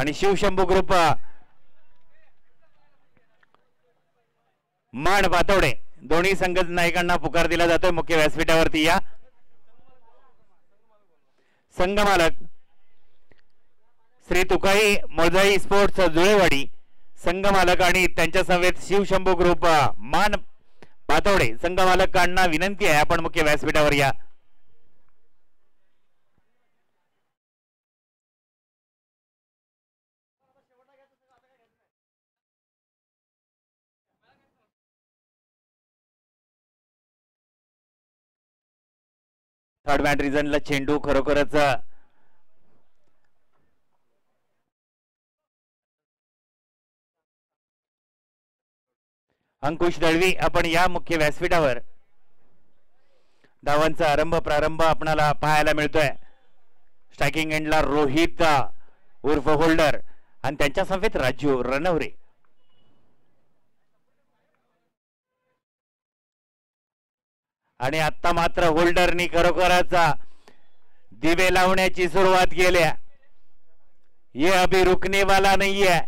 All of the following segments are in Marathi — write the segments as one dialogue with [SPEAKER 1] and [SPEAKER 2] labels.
[SPEAKER 1] आणि शिवशंभू ग्रुप मान बातवडे दोन्ही संघ नायकांना पुकार दिला जातोय मुख्य व्यासपीठावरती. या संघ मालक श्री तुकाई मोजाई स्पोर्ट्स जुळेवाडी संघ मालक आणि त्यांच्या समवेत शिवशंभू ग्रुप मान बातवडे संघ मालकांना विनंती आहे आपण मुख्य व्यासपीठावर या. थर्ड मॅन रिझनला चेंडू खरोखरच अंकुश दळवी आपण या मुख्य व्यासपीठावर. धावांचा आरंभ प्रारंभ आपल्याला पाहायला मिळतोय. स्ट्रायकिंग एंडला रोहित उर्फ होल्डर आणि त्यांच्या समवेत राजू रणवरे. आणि आता मात्र होल्डरनी खरोखरच दिवे लावण्याची सुरुवात केल्या. ये अभी रुकने वाला नहीं है.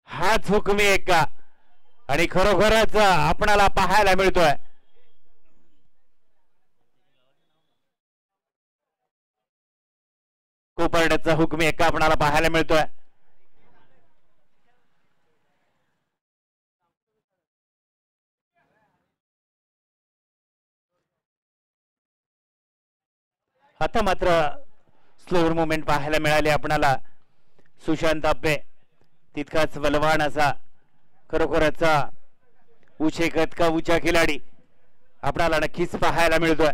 [SPEAKER 1] हाच हुकमी एक का आणि खरोखरच आपणाला पाहायला मिळतोय. कोपर्डचा हुकमी एक आपणाला पाहायला मिळतोय. आता मात्र स्लोअर मुवमेंट पाहायला मिळाली आपणाला. सुशांत आप्पे तितकाच बलवान असा खरोखरच उचेकत का उचा खिलाडी आपल्याला नक्कीच पाहायला मिळतोय.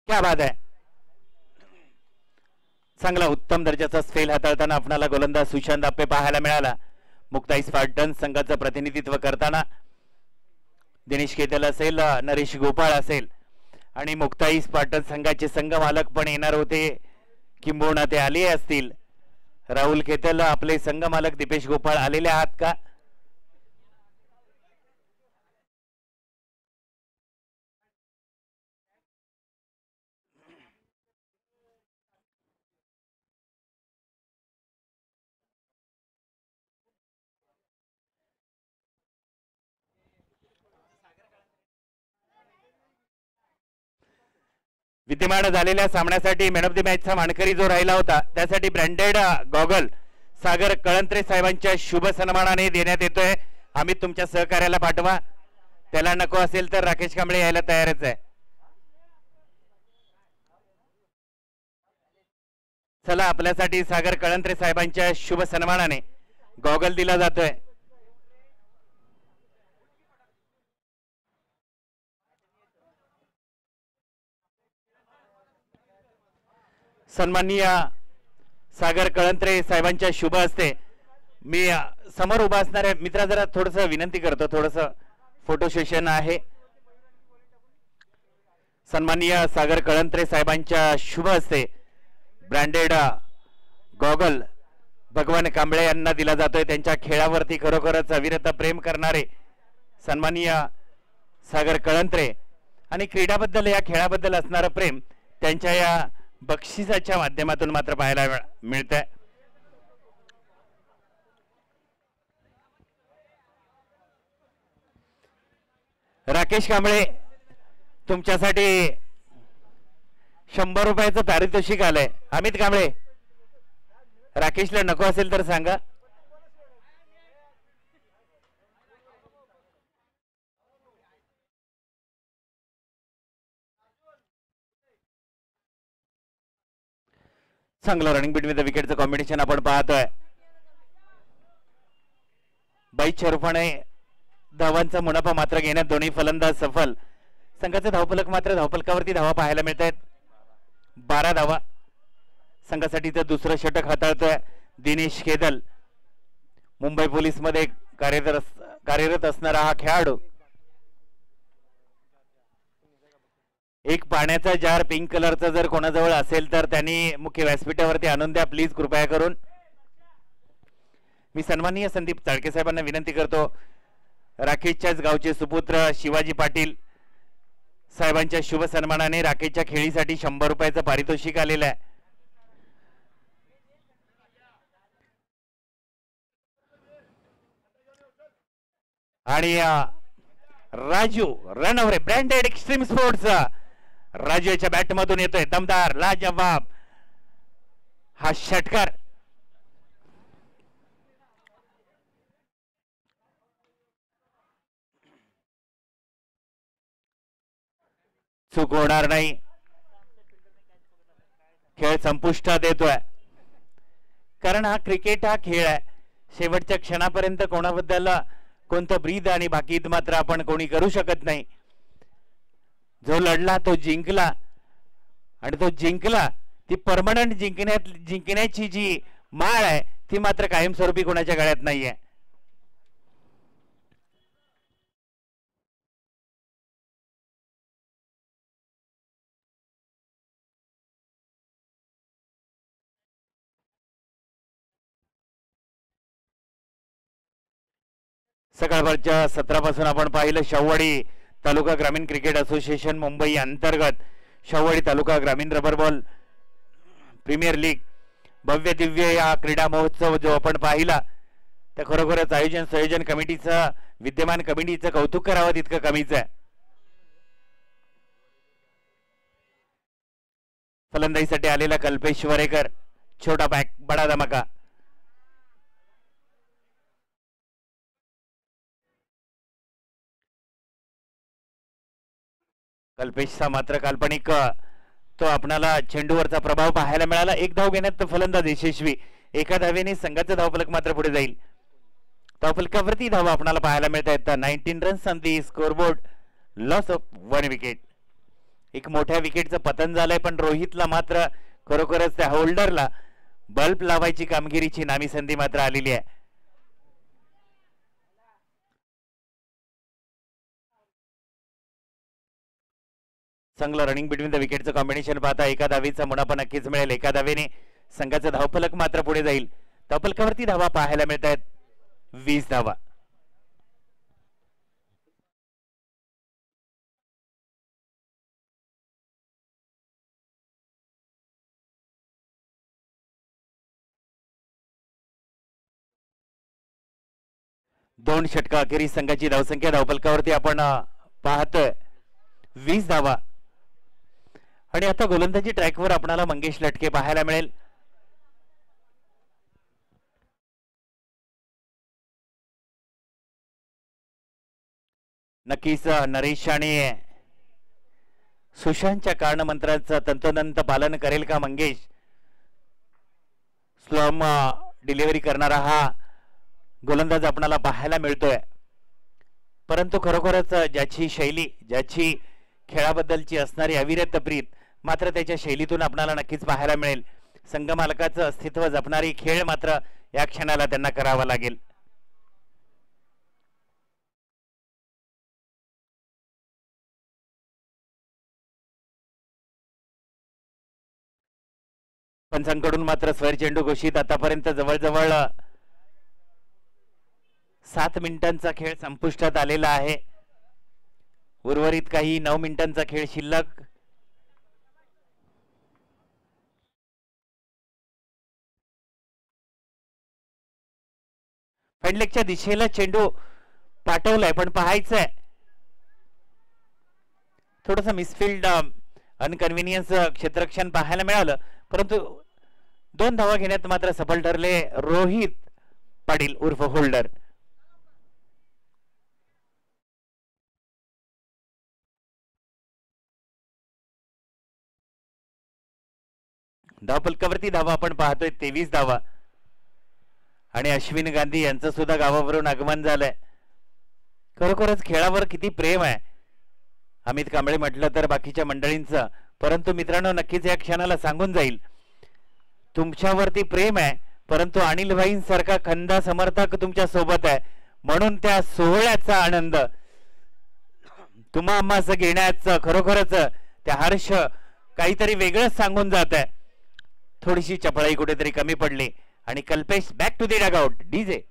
[SPEAKER 1] क्या बात आहे. चांगला उत्तम दर्जाचा स्पेल हाताळताना आपल्याला गोलंदाज सुशांत आप्पे पाहायला मिळाला. मुक्ताई स्पार्टन्स संघाचं प्रतिनिधित्व करताना दिनेश केतल असेल नरेश गोपाळ असेल आणि मुक्ताई स्पार्टन्स संघाचे संघ मालक पण येणार होते किंबहुना ते आले असतील. राहुल केतल आपले संघ मालक दीपेश गोपाळ आलेले आहात का? विद्यमान झालेल्या सामन्यासाठी मॅन ऑफ द मॅचचा मानकरी जो राहिला होता त्यासाठी ब्रँडेड गॉगल सागर कळंत्रे साहेबांच्या शुभ सन्मानाने देण्यात येतोय. आम्ही तुमच्या सहकार्याला पाठवा. त्याला नको असेल तर राकेश कांबळे यायला तयारच आहे. चला आपल्यासाठी सागर कळंत्रे साहेबांच्या शुभ सन्मानाने गॉगल दिला जातोय. सन्माननीय सागर कळंत्रे साहेबांच्या शुभ हस्ते मी समोर उभा असणाऱ्या मित्रा जरा थोडस विनंती करतो. थोडस फोटो सेशन आहे. सन्माननीय सागर कळंत्रे साहेबांच्या शुभ हस्ते ब्रँडेड गॉगल भगवान कांबळे यांना दिला जातोय. त्यांच्या खेळावरती खरोखरच अविरत प्रेम करणारे सन्माननीय सागर कळंत्रे आणि क्रीडाबद्दल या खेळाबद्दल असणारं प्रेम त्यांच्या या बक्षिसाच्या माध्यमातून मात्र पाहायला मिळतंय. राकेश कांबळे तुमच्यासाठी 100 रुपयाचं पारितोषिक आलंय. अमित कांबळे राकेशला नको असेल तर सांगा. चांगलं रनिंग बिटवीन द विकेटचं कॉम्बिनेशन आपण पाहतोय. 22 रुपयाने धावांचा मुनाफा मात्र घेण्यात दोन्ही फलंदाज सफल. संघाचे धावफलक मात्र धावफलकावरती धावा पाहायला मिळत आहेत. 12 धावा. संघासाठीचं दुसरं षटक हाताळतोय दिनेश केदल. मुंबई पोलीस मध्ये कार्यरत असणारा हा खेळाडू. एक पाण्याचा जार पिंक कलरचा जर कोणाजवळ असेल तर त्यांनी मुख्य व्यासपीठावरती आणून द्या प्लीज कृपया करून. मी सन्माननीय संदीप चाळके साहेबांना विनंती करतो, राकेशच्याच गावचे सुपुत्र शिवाजी पाटील साहेबांच्या शुभ सन्मानाने राकेशच्या खेळीसाठी 100 रुपयाचं पारितोषिक आलेलं आहे. आणि Raju runaway branded extreme sports Raju याच्या बॅट मधून येतोय दमदार लाजवाब हा षटकार. चूक होणार नाही, खेळ संपुष्टात येतोय. कारण हा क्रिकेट हा खेळ आहे, शेवटच्या क्षणापर्यंत कोणाबद्दल कोणतं ब्रीद आणि बाकीत मात्र आपण कोणी करू शकत नाही. जो लढला तो जिंकला, आणि तो जिंकला ती परमनंट जिंकण्याची जी माळ आहे ती मात्र कायमस्वरूपी कोणाच्या गळ्यात नाहीये. सकाळच्या सत्रापासून आपण पाहिलं शाहूवाडी तालुका ग्रामीण क्रिकेट असोसिएशन मुंबई अंतर्गत शाहूवाडी तालुका ग्रामीण रबर बॉल प्रीमियर लीग भव्य दिव्य या क्रीडा महोत्सव जो आपण पाहिला त्या खरोखरच आयोजन संयोजन कमिटीचं विद्यमान कमिटीचं कौतुक करावं तितकं कमीच आहे. फलंदाजीसाठी आलेला कल्पेश वरेकर, छोटा बॅक बडा धमाका. कल्पेशचा मात्र काल्पनिक तो आपणाला चेंडूवरचा प्रभाव पाहायला मिळाला. एक धाव घेण्यात फलंदाज यशस्वी, एका धावेने संघाचा धावफलक मात्र पुढे जाईल. धावफलकावरती धावा आपल्याला पाहायला मिळत आहेत. 19 runs on the scoreboard, loss of 1 wicket. एक मोठ्या विकेटचं पतन झालंय, पण रोहितला मात्र खरोखरच त्या होल्डरला बल्ब लावायची कामगिरीची नामी संधी मात्र आलेली आहे. चांगलं रनिंग बिटवीन द विकेटचं कॉम्बिनेशन पाहता एका धावेचा मुनाफा नक्कीच मिळेल. एका धावेने संघाचा धावफलक मात्र पुढे जाईल. धावफलकावरती धावा पाहायला मिळत आहेत 20 धावा. दोन षटका अखेरीस संघाची धावसंख्या धावफलकावरती आपण पाहतोय 20 धावा. आणि आता गोलंदाजी ट्रॅकवर आपल्याला मंगेश लटके पाहायला मिळेल. नक्कीच नरेश आणि सुशांतच्या कारणमंत्राचं तंतोतंत पालन करेल का मंगेश? स्लॉम डिलिव्हरी करणारा हा गोलंदाज आपल्याला पाहायला मिळतोय. परंतु खरोखरच ज्याची शैली, ज्याची खेळाबद्दलची असणारी अविरत प्रीत मात्र त्याच्या शैलीतून आपल्याला नक्कीच पाहायला मिळेल. संघ मालकाचं अस्तित्व जपणारी खेळ मात्र या क्षणाला त्यांना करावा लागेल. पंचांकडून मात्र स्वर चेंडू घोषित. आतापर्यंत जवळजवळ 7 मिनिटांचा खेळ संपुष्टात आलेला आहे. उर्वरित काही 9 मिनिटांचा खेळ शिल्लक. फंडलेगच्या दिशेला चेंडू पाठवलाय, पण पाहायचंय थोडस मिसफिल्ड अनकन्व्हिनियन्स क्षेत्ररक्षण पाहायला मिळालं. परंतु 2 धावा घेण्यात मात्र सफल ठरले रोहित पाटील उर्फ होल्डर. धावफलकावरती धावा आपण पाहतोय 23 धावा. आणि अश्विन गांधी यांचं सुद्धा गावावरून आगमन झालंय. खरोखरच खेळावर किती प्रेम आहे अमित कांबळे म्हटलं तर बाकीच्या मंडळींचं. परंतु मित्रांनो, नक्कीच या क्षणाला सांगून जाईल तुमच्यावरती प्रेम आहे, परंतु अनिल भाईंसारखा खंदा समर्थक तुमच्या सोबत आहे. म्हणून त्या सोहळ्याचा आनंद तुम्हा आम्हास घेण्याचं खरोखरच त्या हर्ष काहीतरी वेगळंच सांगून जात आहे. थोडीशी चपळाई कुठेतरी कमी पडली. आणि Kalpesh back to the dugout. DJ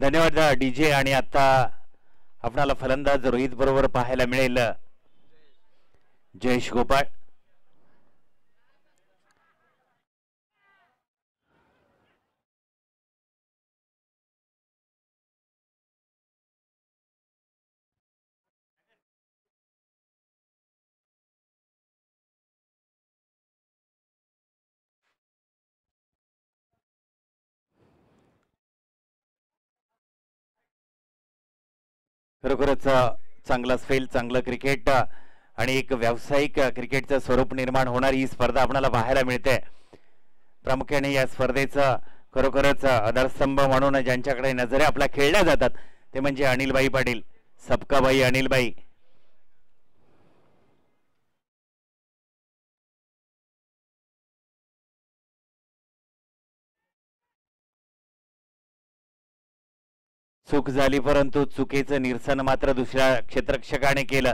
[SPEAKER 1] धन्यवाद डीजे. आणि आता आपणाला फलंदाज रोहित बरोबर पाहायला मिळेल जयेश गोपाळ. खरोखरच चांगला स्पेल, चांगलं क्रिकेट आणि एक व्यावसायिक क्रिकेटचं स्वरूप निर्माण होणारी ही स्पर्धा आपल्याला पाहायला मिळते. प्रामुख्याने या स्पर्धेचा खरोखरच आधारस्तंभ म्हणून ज्यांच्याकडे नजरे आपल्या खेळल्या जातात ते म्हणजे अनिलबाई पाटील, सबकाबाई अनिलबाई. चूक झाली परंतु चुकीचं निरसन मात्र दुसऱ्या क्षेत्ररक्षकाने केलं.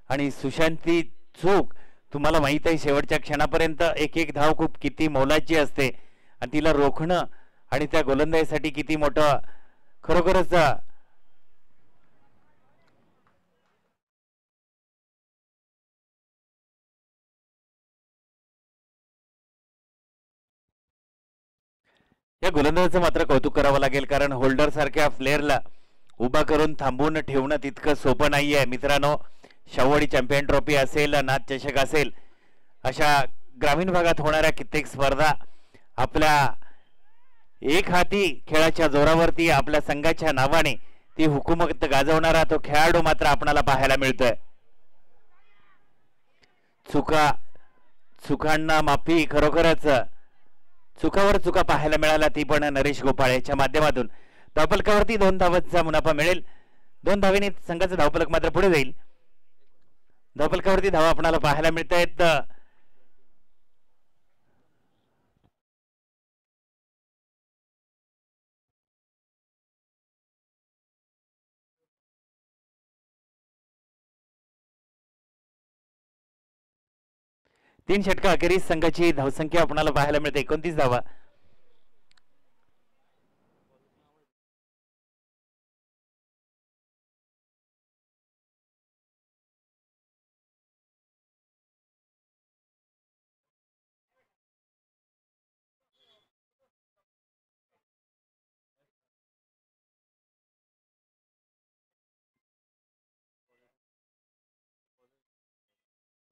[SPEAKER 1] आणि सुशांतची चूक तुम्हाला माहित आहे, शेवटच्या क्षणापर्यंत एक एक धाव खूप किती मोलाची असते आणि तिला रोखणं आणि त्या गोलंदाजीसाठी किती मोठं खरोखरच या गोलंदाजाचं मात्र कौतुक करावं लागेल, कारण होल्डर सारख्या प्लेअरला उभा करून थांबवून ठेवणं तितकं सोपं नाहीये मित्रांनो. शाहूवाडी चॅम्पियन ट्रॉफी असेल, नाथ चषक असेल, अशा ग्रामीण भागात होणाऱ्या कित्येक स्पर्धा आपल्या एक हाती खेळाच्या जोरावरती आपल्या संघाच्या नावाने ती हुकूमत गाजवणारा तो खेळाडू मात्र आपल्याला पाहायला मिळतोय. चुकांना माफी, खरोखरच चुकावर चुका पाहायला मिळाला, ती पण नरेश गोपाळ याच्या माध्यमातून. धावफलकावरती 2 धावांचा मुनाफा मिळेल. 2 धावेने संघाचं धावफलक मात्र पुढे जाईल. धावफलकावरती धावा आपल्याला पाहायला मिळत आहेत. तीन षटका अखेरीस संघाची धावसंख्या आपल्याला पाहायला मिळते 29 धावा.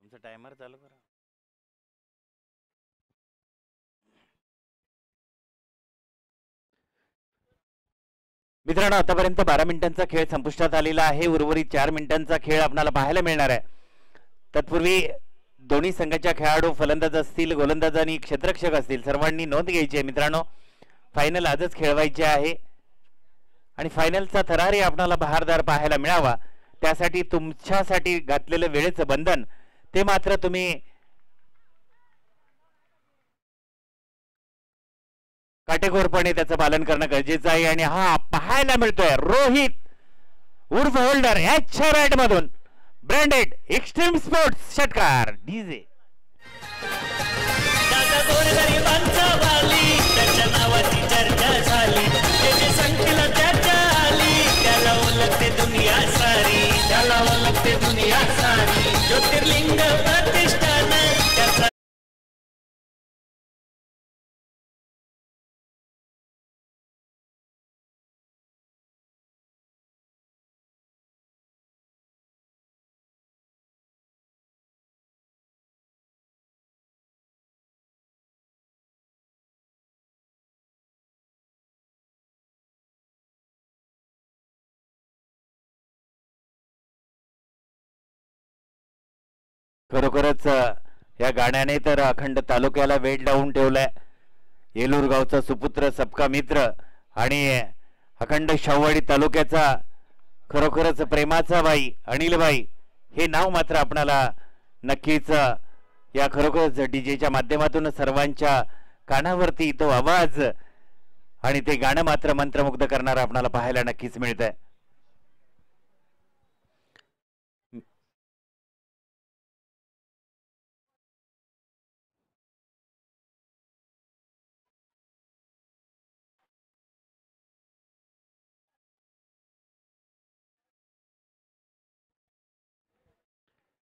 [SPEAKER 1] तुमचा टायमर चालू करा मित्रांनो. आतापर्यंत 12 मिनिटांचा खेळ संपुष्टात आलेला आहे. उर्वरित 4 मिनिटांचा खेळ आपल्याला पाहायला मिळणार आहे. तत्पूर्वी दोन्ही संघाच्या खेळाडू, फलंदाज असतील, गोलंदाज आणि क्षेत्ररक्षक असतील, सर्वांनी नोंद घ्यायची आहे मित्रांनो. फायनल आजच खेळवायचे आहे आणि फायनलचा थरारही आपल्याला बहारदार पाहायला मिळावा, त्यासाठी तुमच्यासाठी घातलेलं वेळेचं बंधन ते मात्र तुम्ही काटेकोरपणे त्याचं पालन करणं गरजेचं आहे. आणि हा पाहायला मिळतोय रोहित उर्फ होल्डर ह्याच्या बॅट मधून ब्रँडेड एक्स्ट्रीम स्पोर्ट्स षटकार. डीजे
[SPEAKER 2] दुनिया सारी ज्योतिर्लिंग प्रतिष्ठान
[SPEAKER 1] खरोखरच या गाण्याने तर अखंड तालुक्याला वेड लावून ठेवलाय. येलूर गावचा सुपुत्र, सबका मित्र आणि अखंड शाहूवाडी तालुक्याचा खरोखरच प्रेमाचा बाई अनिलबाई हे नाव मात्र आपणाला नक्कीच या खरोखरच डीजेच्या माध्यमातून सर्वांच्या कानावरती तो आवाज आणि ते गाणं मात्र मंत्रमुग्ध करणारं आपणाला पाहायला नक्कीच मिळतंय.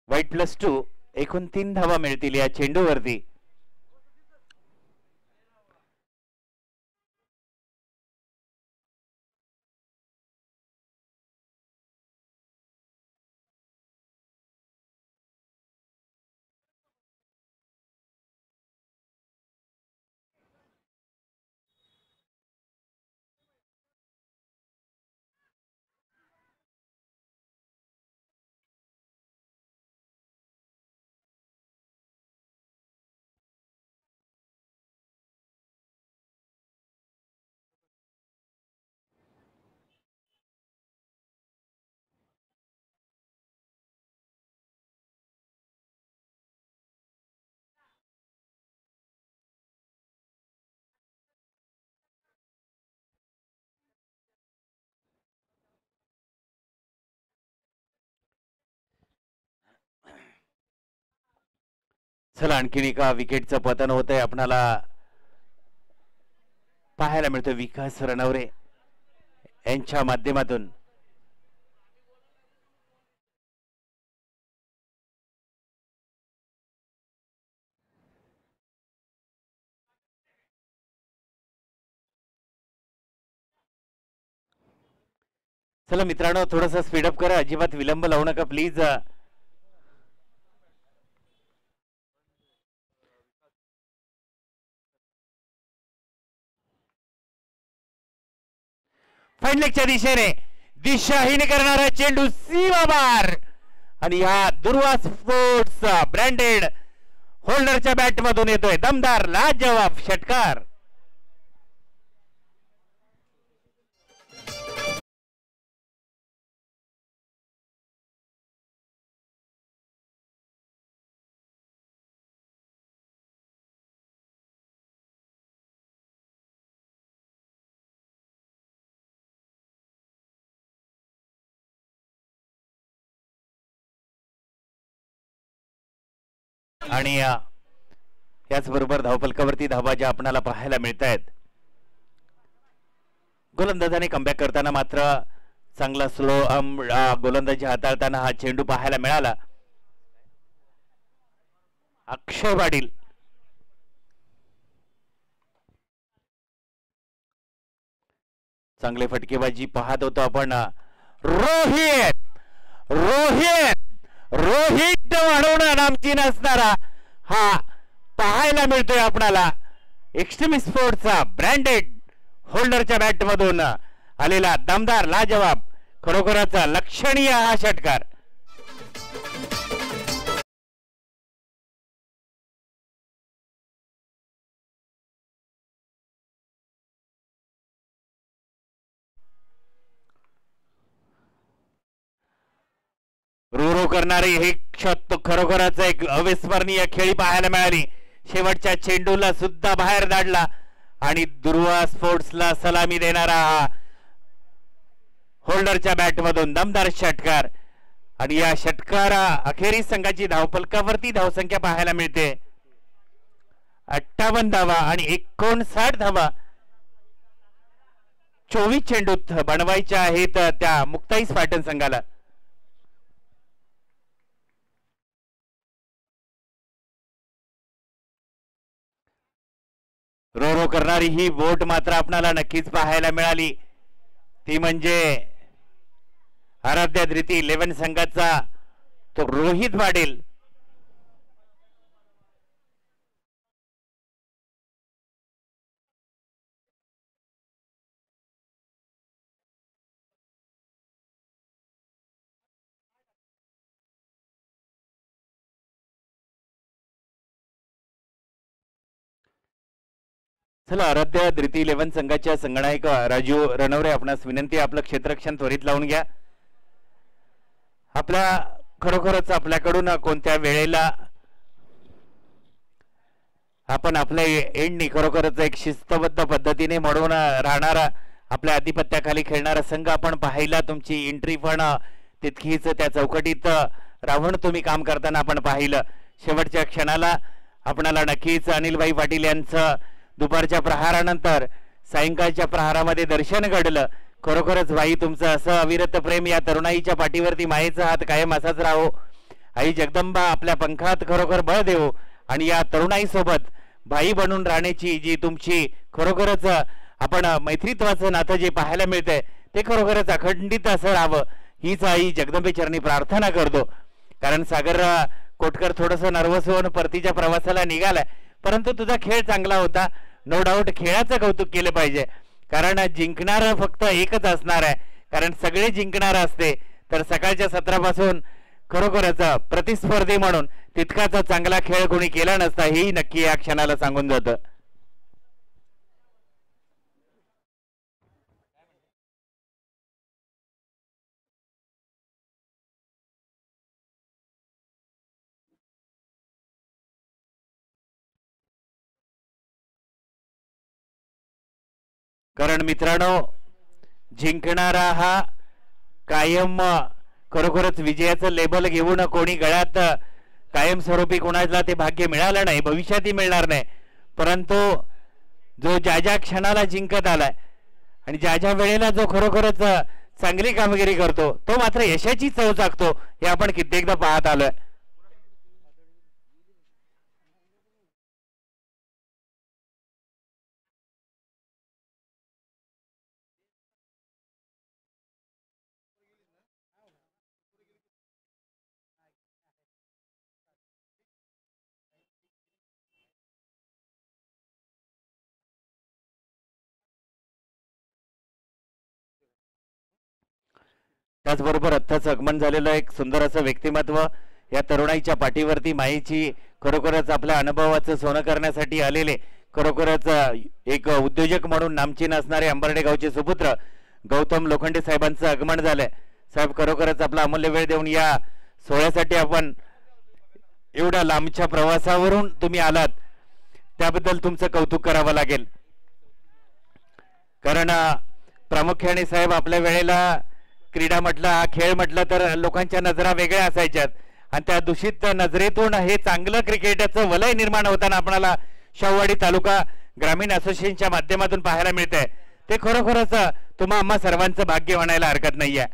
[SPEAKER 1] वाईट +2 एकूण 3 धावा मिळतील या चेंडूवरती. चला आणखीन एका विकेटचं पतन होतंय आपणाला पाहायला मिळतं विकास रणवरे यांच्या माध्यमातून. चला मित्रांनो थोडस स्पीडअप करा, अजिबात विलंब लावू नका प्लीज. फाईनलेगच्या दिशेने दिशाहीन करणारा चेंडू सीमा बार आणि हा दुर्वा स्पोर्ट्स ब्रँडेड होल्डरच्या बॅट मधून येतोय दमदार लाजवाब षटकार. आणि याचबरोबर धावफलकावरती धावा ज्या आपल्याला पाहायला मिळत आहेत. गोलंदाजाने कमबॅक करताना मात्र चांगला स्लो गोलंदाजी हाताळताना हा चेंडू पाहायला मिळाला. अक्षय पाटील चांगले फटकेबाजी पाहत होतो आपण. रोहित रोहित रोहित वाढवून नामचीन असणारा हा पाहायला मिळतोय आपणाला. एक्स्ट्रीम स्पोर्ट्सचा ब्रँडेड होल्डरच्या बॅट मधून आलेला दमदार लाजवाब खरोखरच लक्षणीय हा षटकार. रो करणारी ही शॉट खरोखरच एक अविस्मरणीय खेळी पाहायला मिळाली. शेवटच्या चेंडूला सुद्धा बाहेर धाडला आणि दुर्वा स्पोर्ट्सला सलामी देणारा हा होल्डरच्या बॅट मधून दमदार षटकार. आणि या षटकारा अखेरीस संघाची धावफलकावरती धावसंख्या पाहायला मिळते 58 धावा आणि 59 धावा 24 चेंडूत बनवायच्या आहेत त्या मुक्ताईस पाटण संघाला. रो करणारी ही बोट मात्र आपणाला नक्कीच पाहायला मिळाली. ती म्हणजे आराध्या धृती 11 संघाचा तो रोहित पाटील. चला आराध्य धृती 11 संघाच्या संगणक राजू रणवरे आपणास विनंती, आपलं क्षेत्ररक्षण त्वरित लावून घ्या. आपल्या खरोखरच आपल्याकडून कोणत्या वेळेला आपण आपल्या एंडनी खरोखरच एक शिस्तबद्ध पद्धतीने म्हणून राहणारा आपल्या आधिपत्याखाली खेळणारा संघ आपण पाहिला. तुमची एंट्री पण तितकीच त्या चौकटीत राहून तुम्ही काम करताना आपण पाहिलं. शेवटच्या क्षणाला आपणाला नक्कीच अनिलभाई पाटील यांचं दुपारच्या प्रहारानंतर सायंकाळच्या प्रहारामध्ये दर्शन घडलं. खरोखरच भाई तुमचं असं अविरत प्रेम या तरुणाईच्या पाठीवरती मायेचा हात कायम असाच राहो. आई जगदंबा आपल्या पंखात खरोखर बळ देऊ आणि या तरुणाई सोबत भाई बनून राहण्याची जी तुमची खरोखरच आपण मैत्रीत्वाचं नातं जे पाहायला मिळतंय ते खरोखरच अखंडित असं राहावं हीच आई जगदंबे चरणी प्रार्थना करतो. कारण सागर कोटकर थोडस नर्वस होऊन परतीच्या प्रवासाला निघालाय, परंतु तुझा खेळ चांगला होता. नो डाऊट खेळाचं कौतुक केलं पाहिजे, कारण जिंकणार फक्त एकच असणार आहे. कारण सगळे जिंकणार असते तर सकाळच्या सत्रापासून खरोखरच प्रतिस्पर्धी म्हणून तितकाच चांगला खेळ कोणी केला नसता, हेही नक्की या क्षणाला सांगून जातं. कारण मित्रांनो, जिंकणारा हा कायम खरोखरच विजयाचं लेबल घेऊन कोणी गळ्यात कायमस्वरूपी कोणाला ते भाग्य मिळालं नाही, भविष्यातही मिळणार नाही. परंतु जो ज्या ज्या क्षणाला जिंकत आलाय आणि ज्या ज्या वेळेला जो खरोखरच चांगली कामगिरी करतो तो मात्र यशाची चव चाकतो, हे आपण कित्येकदा पाहत आलोय. त्याचबरोबर आत्ताच आगमन झालेलं एक सुंदर असं व्यक्तिमत्व या तरुणाईच्या पाठीवरती मायेची खरोखरच आपल्या अनुभवाचं सोनं करण्यासाठी आलेले खरोखरच एक उद्योजक म्हणून नामचीन असणारे अंबर्डे गावचे सुपुत्र गौतम लोखंडे साहेबांचं आगमन झालंय. साहेब खरोखरच आपला अमूल्य वेळ देऊन या सोहळ्यासाठी आपण एवढ्या लांबच्या प्रवासावरून तुम्ही आलात त्याबद्दल तुमचं कौतुक करावं लागेल. कारण प्रामुख्याने साहेब आपल्या वेळेला क्रीडा म्हटलं, हा खेळ म्हटलं तर लोकांच्या नजरा वेगळ्या असायच्यात आणि त्या दूषित नजरेतून हे चांगलं क्रिकेटचं वलय निर्माण होताना आपल्याला शाहूवाडी तालुका ग्रामीण असोसिएशनच्या माध्यमातून पाहायला मिळतंय. ते खरोखरच तुम्हा आम्हा सर्वांचं भाग्य म्हणायला हरकत नाहीये.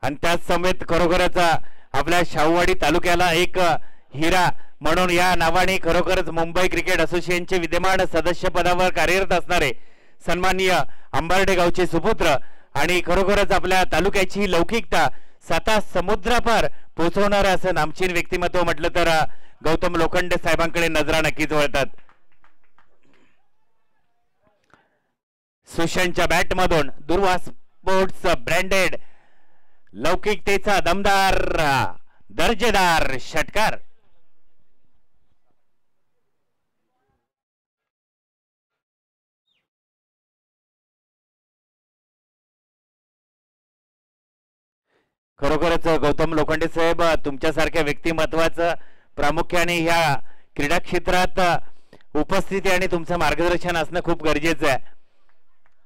[SPEAKER 1] आणि त्याच समेत खरोखरच आपल्या शाहूवाडी तालुक्याला एक हिरा म्हणून या नावाने खरोखरच मुंबई क्रिकेट असोसिएशनचे विद्यमान सदस्य पदावर कार्यरत असणारे सन्माननीय अंबार्डे गावचे सुपुत्र आणि खरोखरच आपल्या तालुक्याची लौकिकता साता समुद्रापार पोहोचवणारं असं नामचीन व्यक्तिमत्व म्हटलं तर गौतम लोखंडे साहेबांकडे नजरा नक्कीच वळतात. सुशांतच्या बॅटमधून दुर्वा स्पोर्ट्स ब्रँडेड लौकिकतेचा दमदार दर्जेदार षटकार. खरोखरच गौतम लोखंडे साहेब तुमच्यासारख्या व्यक्तिमत्वाचं प्रामुख्याने ह्या क्रीडा क्षेत्रात उपस्थिती आणि तुमचं मार्गदर्शन असणं खूप गरजेचं आहे.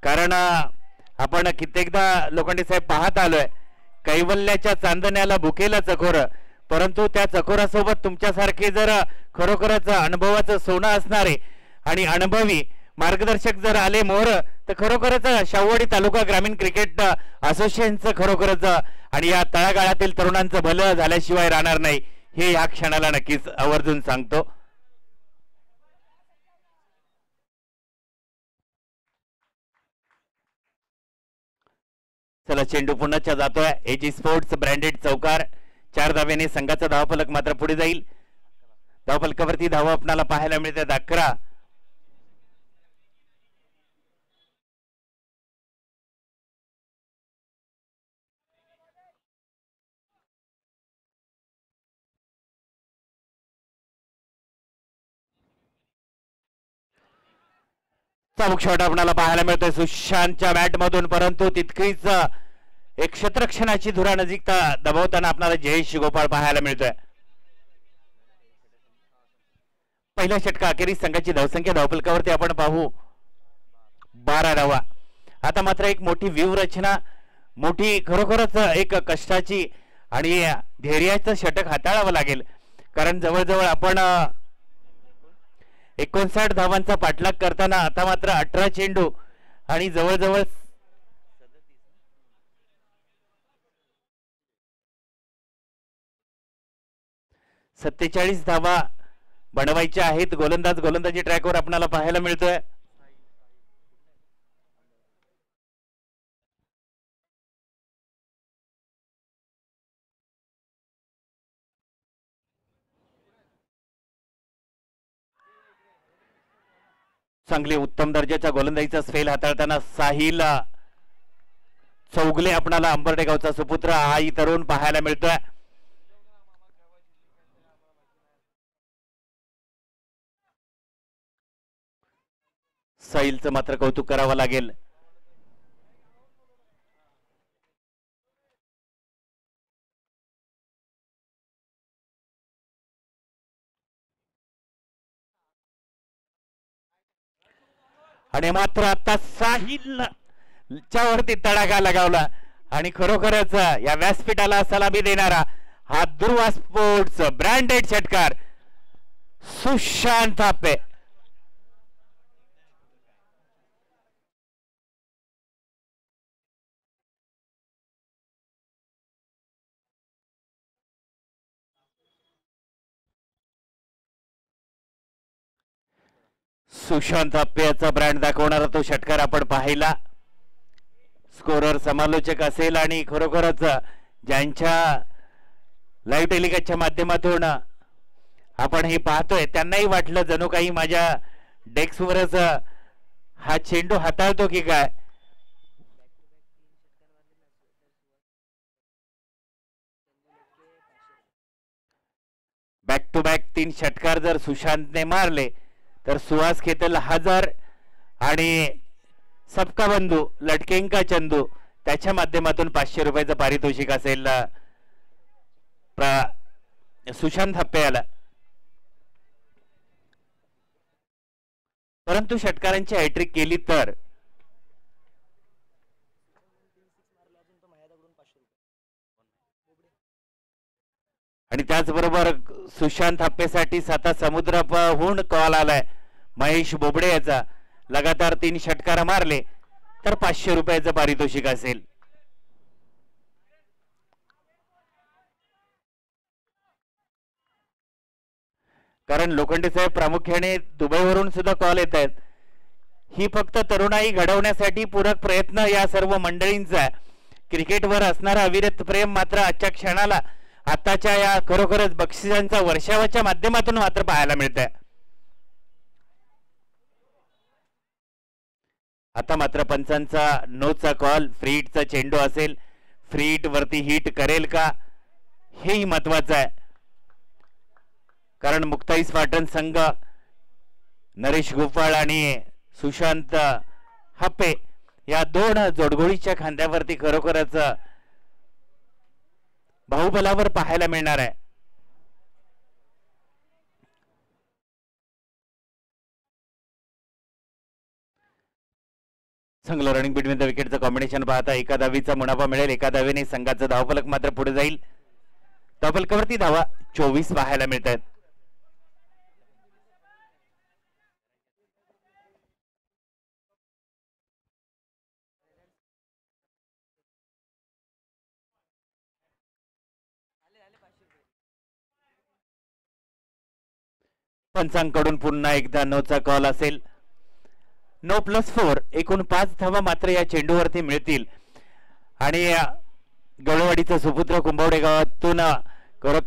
[SPEAKER 1] कारण आपण कित्येकदा लोखंडे साहेब पाहत आलोय कैवल्याच्या चांदण्याला भुकेला चकोर, परंतु त्या चकोरासोबत तुमच्यासारखे जर खरोखरच अनुभवाचं सोनं असणारे आणि अनुभवी मार्गदर्शक जर आले मोर तर खरोखरच शाहूवाडी तालुका ग्रामीण क्रिकेट असोसिएशनचं खरोखरच आणि या तळागाळातील तरुणांचं भलं झाल्याशिवाय राहणार नाही, हे या क्षणाला नक्कीच आवर्जून सांगतो. चला चेंडू पुन्हा जातोय. एजी स्पोर्ट्स ब्रँडेड चौकार 4 धाव्याने संघाचा धावफलक मात्र पुढे जाईल. धावफलकावरती धावा आपल्याला पाहायला मिळतात 11. चाबूक शॉट आपल्याला पाहायला मिळतोय सुशांतच्या बॅट मधून, परंतु तितकीच एक क्षेत्रक्षणाची धुरा नजीकता दबावताना आपल्याला जयेश गोपाळ पाहायला मिळतोय. पहिल्या षटका अखेरीस संघाची धावसंख्या धावफलकावरती आपण पाहू 12 धावा. आता मात्र एक मोठी व्यूहरचना, मोठी खरोखरच एक कष्टाची आणि धैर्याचं षटक हाताळावं लागेल, कारण जवळजवळ आपण 59 धावांचा पाठलाग करताना आता मात्र 18 चेंडू आणि जवळजवळ 47 धावा बनवायच्या आहेत. गोलंदाजी ट्रॅकवर आपल्याला पाहायला मिळतोय. चांगले उत्तम दर्जाच्या गोलंदाजीचा स्पेल हाताळताना साहिल चौगले आपणाला अंबर्डे गावचा सुपुत्र हाही तरुण पाहायला मिळतोय. साहिलचं मात्र कौतुक करावं लागेल. आणि मात्र आता साहिलच्या वरती तडाखा लगावला आणि खरोखरच या व्यासपीठाला सलामी देणारा हा दुर्वा स्पोर्ट्स ब्रँडेड षटकार सुशांत थापे. सुशांत थापेचा ब्रँड दाखवणारा तो षटकार आपण पाहिला. स्कोरर समालोचक असेल आणि खरोखरच ज्यांच्या लाईव्ह टेलिकास्टच्या माध्यमातून आपण हे पाहतोय त्यांनाही वाटलं जणू काही माझ्या डेस्कवरच हा चेंडू हाताळतो की काय. बॅक टू बॅक 3 षटकार जर सुशांतने मारले तर सुहास खेतल 1000 आणि सबका बंधू लटकेंका चंदू त्याच्या माध्यमातून 500 रुपयाचं पारितोषिक असेल सुशांत थापे याला. परंतु षटकारांची हॅट्रिक केली तर आणि त्याचबरोबर सुशांत थापेसाठी साता समुद्राहून कॉल आलाय महेश बोबडे याचा. लगातार 3 षटकार मारले तर 500 रुपयाचं पारितोषिक असेल. कारण लोखंडे साहेब प्रामुख्याने दुबईवरून सुद्धा कॉल येत आहेत. ही फक्त तरुणाई घडवण्यासाठी पूरक प्रयत्न या सर्व मंडळींचा. क्रिकेटवर असणारा अविरत प्रेम मात्र आजच्या क्षणाला आताच्या या खरोखरच बक्षिसांच्या वर्षावाच्या माध्यमातून मात्र पाहायला मिळतंय. आता मात्र पंचांचा नोचा कॉल. फ्री हिटचा चेंडू असेल, फ्री हिट वरती हिट करेल का हेही महत्वाचं आहे, कारण मुक्ताई स्पार्टन संघ नरेश गोपाळ आणि सुशांत हप्पे या 2 जोडगोळीच्या खांद्यावरती खरोखरच बाहुबलावर पाहायला मिळणार आहे. चांगलं रनिंग बिटवीन द विकेटचं कॉम्बिनेशन पाहता एका धावीचा मुनाफा मिळेल. एका धावेने संघाचं धावफलक मात्र पुढे जाईल. धावफलकावरती धावा 24 पाहायला मिळत आहेत. पंचांकडून पुन्हा एकदा नोचा कॉल असेल. 9+4 एकूण 5 धावा मात्र या चेंडूवरती मिळतील. आणि गवळवाडीचा सुपुत्र कुंभवडे गावातून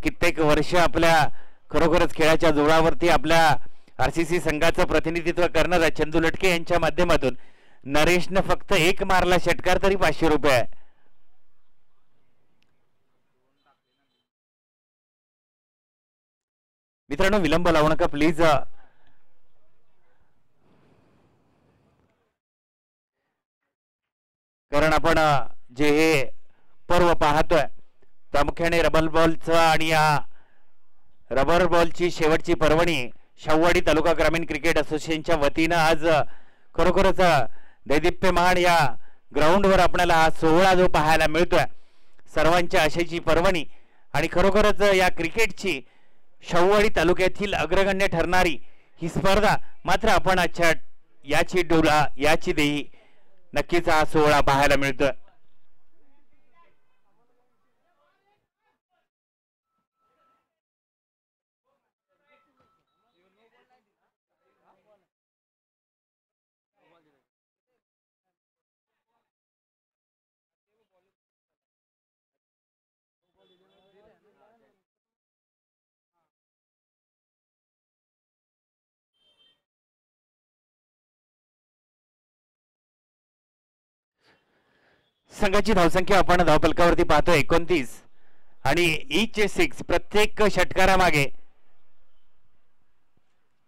[SPEAKER 1] कित्येक वर्ष आपल्या खरोखरच खेळाच्या जोरावरती आपल्या आरसीसी संघाचं प्रतिनिधित्व करणारा चंदू लटके यांच्या माध्यमातून नरेशनं फक्त 1 मारला षटकार तरी 500 रुपये आहे. मित्रांनो विलंब लावू नका प्लीज. कारण आपण जे हे पर्व पाहतोय प्रामुख्याने रबर बॉलचं आणि या रबर बॉलची शेवटची पर्वणी शाहूवाडी तालुका ग्रामीण क्रिकेट असोसिएशनच्या वतीनं आज खरोखरच दैदिप्यमान या ग्राउंडवर आपल्याला हा सोहळा जो पाहायला मिळतोय सर्वांच्या आशेची पर्वणी आणि खरोखरच या क्रिकेटची शाहूवाडी तालुक्यातील अग्रगण्य ठरणारी ही स्पर्धा मात्र आपण आजच्या याची डोला याची देही नक्कीच हा सोहळा पाहायला मिळतोय. संघाची धावसंख्या आपण धावफलकावरती पाहतो 29 आणि ईच 6 प्रत्येक षटकारामागे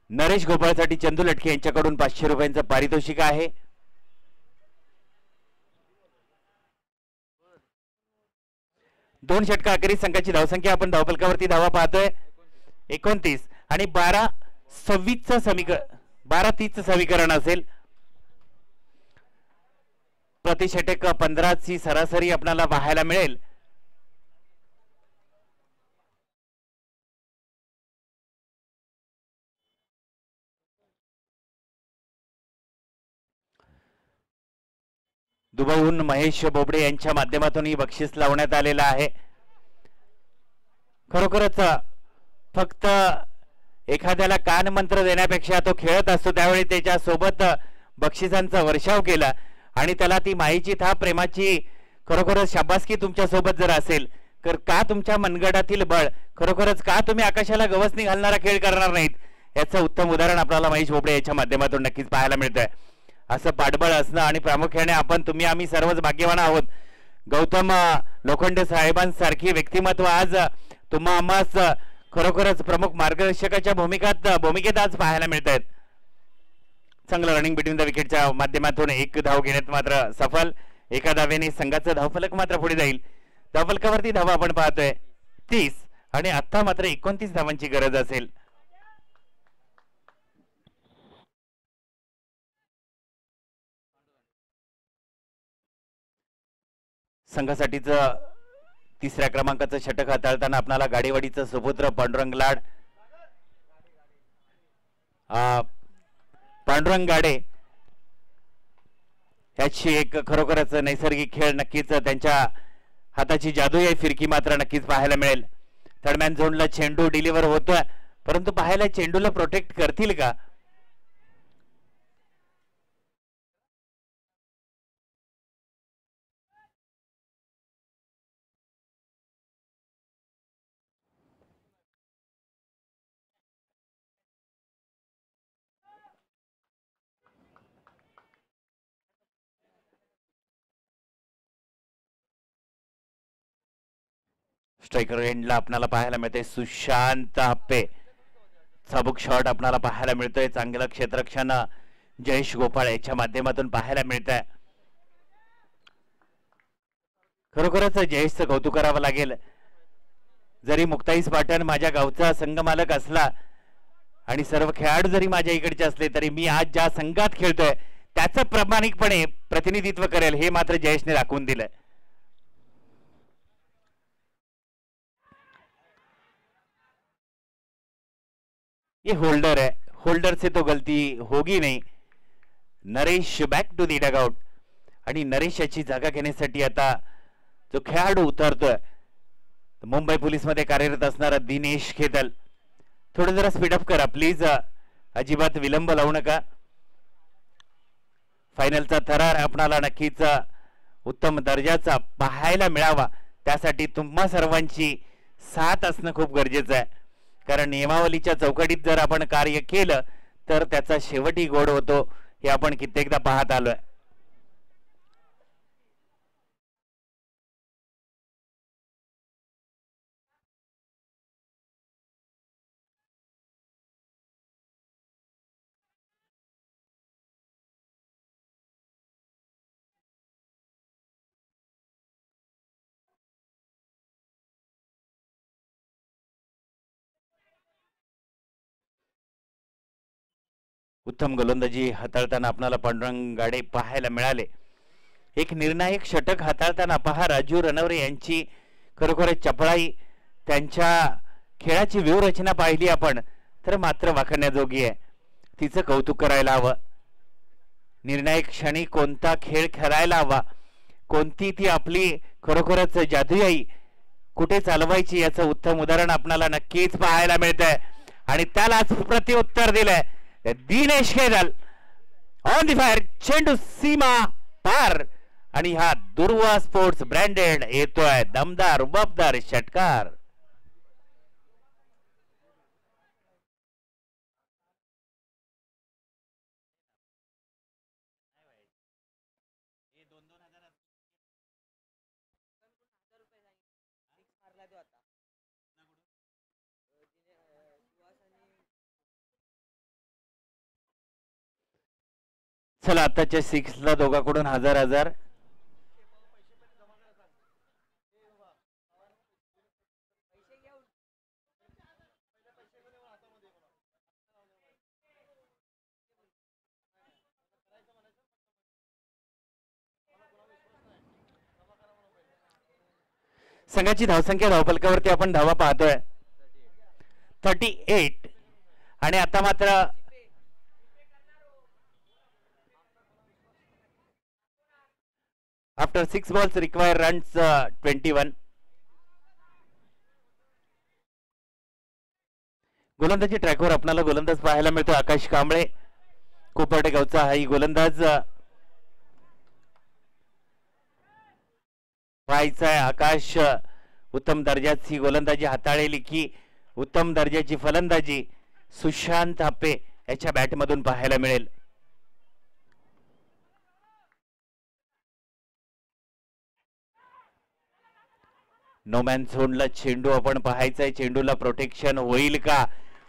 [SPEAKER 1] नरेश गोपाळसाठी चंदू लटके यांच्याकडून 500 रुपयांचं पारितोषिक आहे. दोन षटका अखेरीस संघाची धावसंख्या आपण धावफलकावरती धावा पाहतोय 29 आणि 12-26चं समीकरण 12-30चं समीकरण असेल. प्रति षटक 15ची सरासरी आपल्याला पाहायला मिळेल. दुबईहून महेश बोबडे यांच्या माध्यमातून ही बक्षीस लावण्यात आलेलं आहे. खरोखरच फक्त एखाद्याला कान मंत्र देण्यापेक्षा तो खेळत असतो त्यावेळी त्याच्या सोबत बक्षिसांचा वर्षाव केला आणि त्याला ती मायेची थाप प्रेमाची खरोखरच शाबासकी तुमच्या सोबत जर असेल तर का तुमच्या मनगटातील बळ खरोखरच का तुम्ही आकाशाला गवसणी घालणारा खेळ करणार नाहीत याचं उत्तम उदाहरण आपल्याला महेश बोबडे याच्या माध्यमातून नक्कीच पाहायला मिळतंय. असं पाठबळ असणं आणि प्रामुख्याने आपण तुम्ही आम्ही सर्वच भाग्यवान आहोत. गौतम लोखंडे साहेबांसारखी व्यक्तिमत्व आज तुम्हा आम्हास खरोखरच प्रमुख मार्गदर्शकाच्या भूमिकेत आज पाहायला मिळत आहेत. चांगलं रनिंग बिटवीन द विकेटच्या माध्यमातून एक धाव घेण्यात मात्र सफल. एका धावेने संघाचं धावफलक मात्र पुढे जाईल. धावफलकावरती धावा आपण पाहतोय 30 आणि आता मात्र 29 धावांची गरज असेल. संघासाठीच तिसऱ्या क्रमांकाचं षटक हाताळताना आपल्याला गाडीवाडीचं सुपुत्र पांडुरंग लाड पांडुरंग गाडे याची एक खरोखरच नैसर्गिक खेळ नक्कीच त्यांच्या हाताची जादू आहे फिरकी मात्र नक्कीच पाहायला मिळेल. थर्डमॅन झोनला चेंडू डिलिव्हर होतोय परंतु पाहायला चेंडूला प्रोटेक्ट करतील का. स्ट्रायकर एंडला आपल्याला पाहायला मिळते सुशांत हप्पे. चाबूक शॉट आपल्याला पाहायला मिळतोय. चांगलं क्षेत्ररक्षण जयेश गोपाळ याच्या माध्यमातून पाहायला मिळत आहे. खरोखरच जयेशचं कौतुक करावं लागेल. जरी मुक्ताईस पाटण माझ्या गावचा संघ मालक असला आणि सर्व खेळाडू जरी माझ्या इकडचे असले तरी मी आज ज्या संघात खेळतोय त्याचं प्रामाणिकपणे प्रतिनिधित्व करेल हे मात्र जयेशने दाखवून दिलंय. ये होल्डर है, होल्डर से तो गलती होगी नहीं. Naresh back to the dugout आणि नरेश याची जागा घेण्यासाठी आता जो खेळाडू उतरतोय मुंबई पोलीस मध्ये कार्यरत असणारा दिनेश खेतल. थोडं जरा स्पीडअप करा प्लीज. अजिबात विलंब लावू नका. फायनलचा थरार आपणाला नक्कीच उत्तम दर्जाचा पाहायला मिळावा त्यासाठी तुम्हा सर्वांची साथ असणं खूप गरजेचं आहे. कारण नियमावलीच्या चौकटीत जर आपण कार्य केलं तर त्याचा शेवटी गोड होतो हे आपण कित्येकदा पाहत आलोय. उत्तम गोलंदाजी हाताळताना आपल्याला पांडुरंग गाडे पाहायला मिळाले. एक निर्णायक षटक हाताळताना पहा राजू रनवरे यांची खरोखरच चपळाई, त्यांच्या खेळाची व्यूहरचना पाहिली आपण तर मात्र वाखाणण्याजोगी आहे. तिचं कौतुक करायला हवं. निर्णायक क्षणी कोणता खेळ खेळायला हवा, कोणती ती आपली खरोखरच जादुई कुठे चालवायची याचं उत्तम उदाहरण आपल्याला नक्कीच पाहायला मिळतंय. आणि त्यालाच प्रत्युत्तर दिलंय Dinesh Kedar on the fire. चेंडू सीमा पार आणि हा दुर्वा स्पोर्ट्स ब्रँडेड येतोय दमदार रुबाबदार षटकार. चला आताच्या 6 ला दोघांकडून 1000. संघाची धावसंख्या धावफलकावरती आपण धावा पाहतोय 38. आणि आता मात्र आफ्टर 6 balls require runs 21. गोलंदाजी ट्रॅकवर आपल्याला गोलंदाज पाहायला मिळतो आकाश कांबळे, कोपर्डे गावचा हाही गोलंदाज पाहायचा आहे. आकाश उत्तम दर्जाची गोलंदाजी हाताळलेली की उत्तम दर्जाची फलंदाजी सुशांत आपे याच्या बॅटमधून पाहायला मिळेल. नोमॅन झोनला चेंडू आपण पाहायचाय, चेंडूला प्रोटेक्शन होईल का,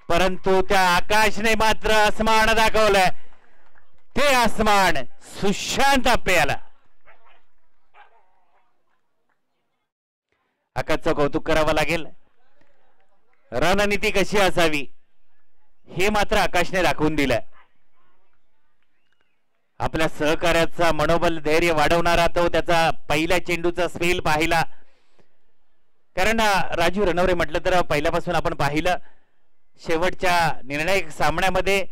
[SPEAKER 1] परंतु त्या आकाशने मात्र आसमान दाखवलंय. ते आसमान सुशांत आपे याला. आकाशचं कौतुक करावं लागेल. रणनीती कशी असावी हे मात्र आकाशने दाखवून दिलं. आपल्या सहकार्याचा मनोबल धैर्य वाढवणारा तो त्याचा पहिल्या चेंडूचा स्पेल पाहिला. कारण राजू रनवरे म्हटलं तर पहिल्यापासून आपण पाहिलं शेवटच्या निर्णायक सामन्यामध्ये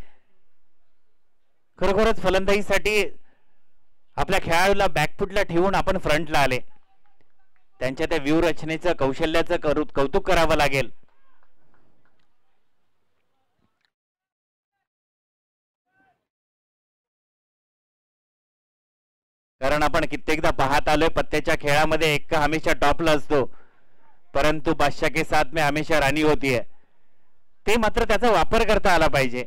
[SPEAKER 1] खरोखरच फलंदाजीसाठी आपल्या खेळाडूला बॅकफुटला ठेवून आपण फ्रंटला आले. त्यांच्या त्या व्यूहरचनेचं कौशल्याचं कौतुक करावं लागेल. कारण आपण कित्येकदा पाहत आलोय पत्त्याच्या खेळामध्ये एक हमेशा टॉपला असतो, परंतु बादशाह के साथ में हमेशा राणी होती है. ते मात्र त्याचा वापर करता आला पाहिजे.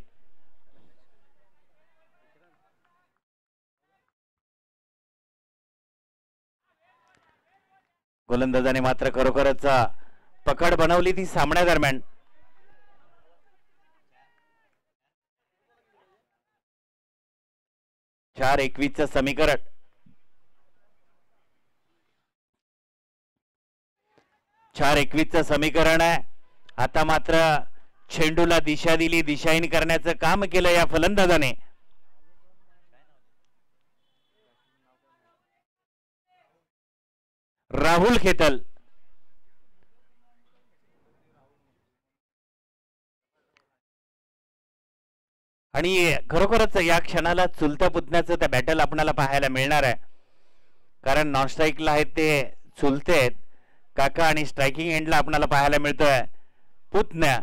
[SPEAKER 1] गोलंदाजाने मात्र खरोखरच पकड बनवली ती सामन्यादरम्यान. चार 21चं समीकरण. चार 21चं समीकरण आहे. आता मात्र चेंडूला दिशा दिली, दिशाहीन करण्याचं काम केलं या फलंदाजाने. राहुल खेतल आणि खरोखरच या क्षणाला चुलता पुतण्याचं त्या बॅटल आपल्याला पाहायला मिळणार आहे. कारण नॉन स्ट्राईकला आहेत ते चुलते आहेत काका आणि स्ट्रायकिंग एंडला आपल्याला पाहायला मिळतोय पुतण्या.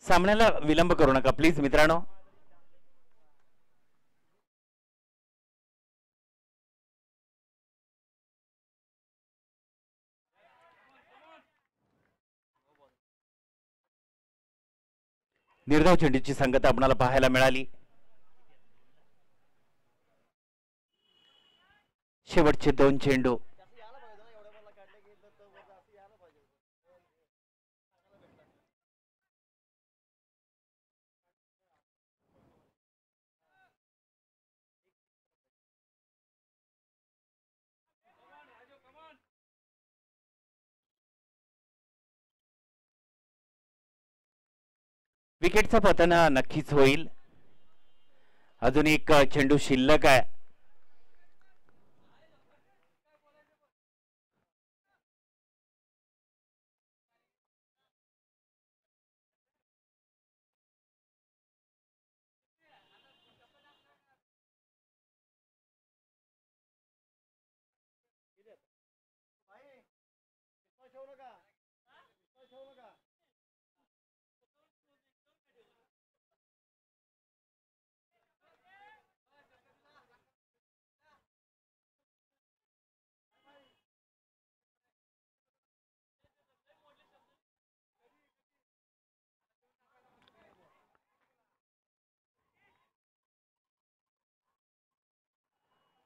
[SPEAKER 1] सामन्याला विलंब करू नका प्लीज मित्रांनो. निर्धाव चेंडूची संगत आपल्याला पाहायला मिळाली. शेवटचे 2 चेंडू. विकेटचं पतन नक्कीच होईल. अजून एक चेंडू शिल्लक आहे.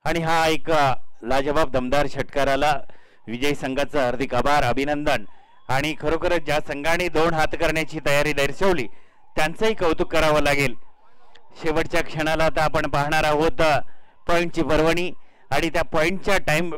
[SPEAKER 1] आणि हा एक लाजवाब दमदार षटकाराला विजयी संघाचं हार्दिक आभार, अभिनंदन. आणि खरोखरच ज्या संघाने 2 हात करण्याची तयारी दर्शवली त्यांचंही कौतुक करावं लागेल. शेवटच्या क्षणाला आता आपण पाहणार आहोत पॉइंटची पर्वणी आणि त्या पॉइंटच्या टाइम